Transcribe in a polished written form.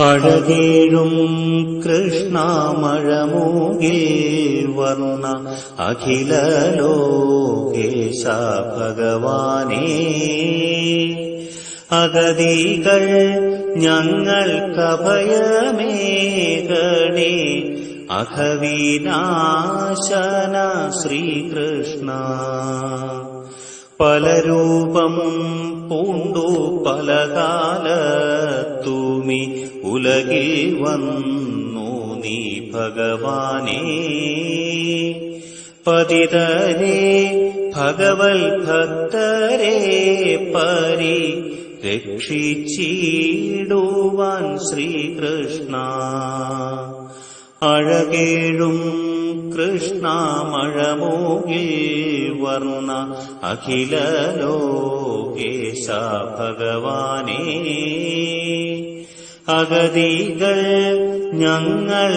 അഴകേഴും കൃഷ്ണ മഴമൂകിൽ വർണ്ണ അഖില ലോകേശ ഭഗവാനേ, അഗതികൾ ഞങ്ങൾക്കഭയമേകണേ, അഘവിനാശന ശ്രീകൃഷ്ണ. പല രൂപം പൂണ്ടു പലകാലത്തുമി ഉലകിൽ വന്നു നീ ഭഗവാനേ, പതിതരേ ഭഗവൽ ഭക്തരേ പരിരക്ഷിച്ചിടുവാൻ ശ്രീകൃഷ്ണ. അഴകേഴും കൃഷ്ണ മഴമൂകിൽ വർണ്ണ അഖില ലോകേശ ഭഗവാനേ, അഗതികൾ ഞങ്ങൾ